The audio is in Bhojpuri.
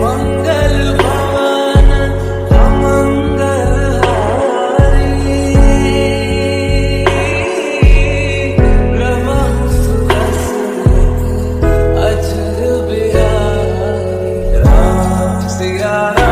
मंगल भवन अमंगल हारी, ब्रह्म सुदर्शन अजर बिहारी, राम सिया राम।